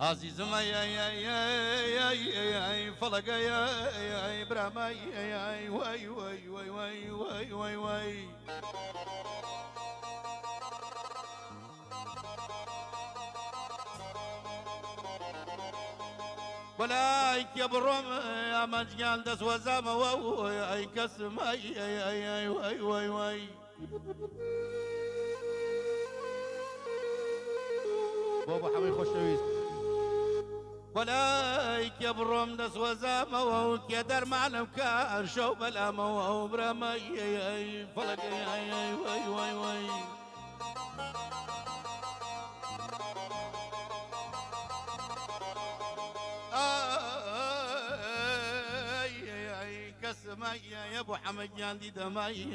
عزيزم اي فلق اي برام اي واي واي واي واي واي واي واي ولايك يا بروم يا مجال دس وزامة واي كسم اي واي واي واي بابا حمي خوشويس ولايك يا بروم دس وزامة ووك يا در معلم كان شو بلا مو برام اي فلق اي واي واي واي اي كسم يا ابو حمد جاندي دماي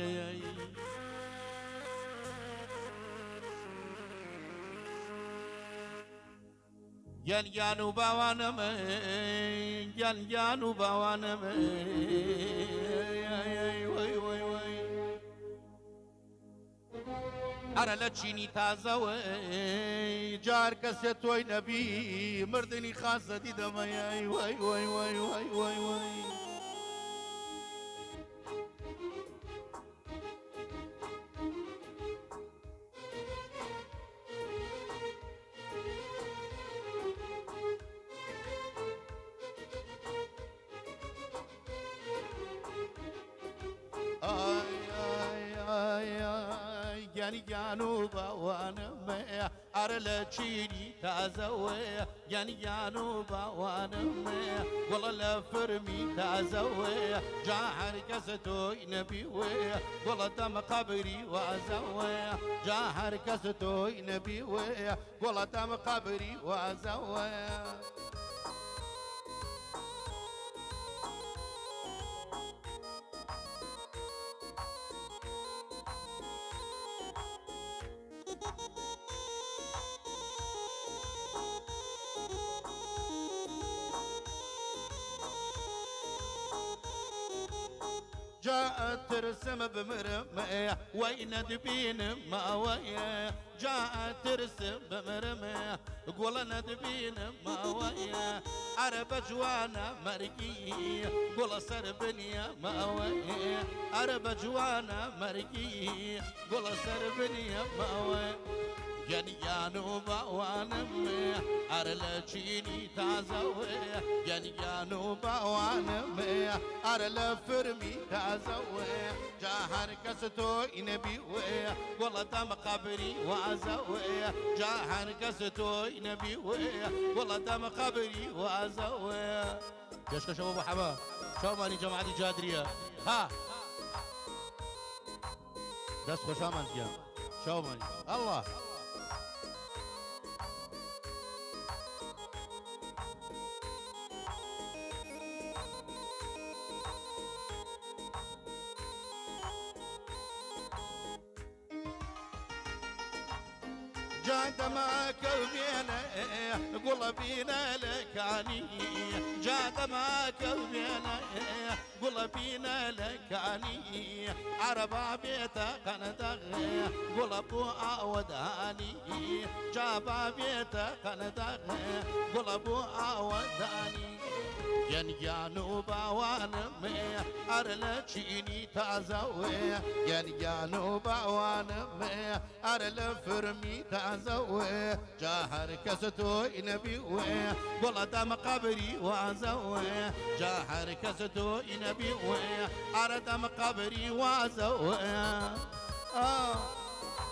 جان جانو باوانم جان جانو باوانم وي وي وي أرى لتشيني تازوي جار كسيتوي نبي مردني خاصة دي دمي وي وي وي وي وي وي يعني جانوبا وانا ما ارلا تشيني تازوي يعني جانوبا وانا ما والله لا فرمي تازوي جاهر كستوي نبي وي والله دم قبري وازوي جاهر كستوي نبي وي والله دم قبري وازوي جاءت ترسم بمرمى وين دبين ما ويا جاءت ترسم بمرمى قول ندبين ما ويا عرب جوانا مرقي قول سربني ما ويا عرب جوانا مرقي قول سربني ما ويا يعني يانو باوانم أرلتشيني تازوي يعني يانو باوانم أرلفرمي تازوي جاهر كستو إنبي وي والله دم قبري وازوي جاهر كستو إنبي وي والله دم قبري وازوي يشكى شباب أبو حما شو ماني جماعتي جادرية ها دست خوشا من شو ماني الله جاد معك وبينا قول بينا لكاني جاد معك وبينا قول بينا لكاني عربا بيتا قندغ قول ابو اوداني جابا بيتا قندغ قول ابو اوداني ينجانو باوانم أرلتشيني تازوي ينجانو باوانم أرلفرمي تازوي جاهر كستو إنبي وي والله دم قبري وازوي جاهر كستو إنبي وي أردم قبري وازوي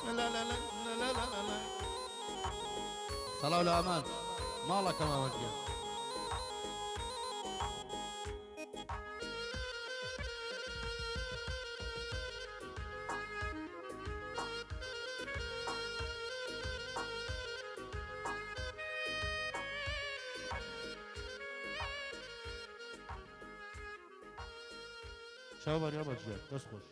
لا لا لا لا لا لا لا صلاة والأمان ما الله كما وجه شباب يلا جيال تسخش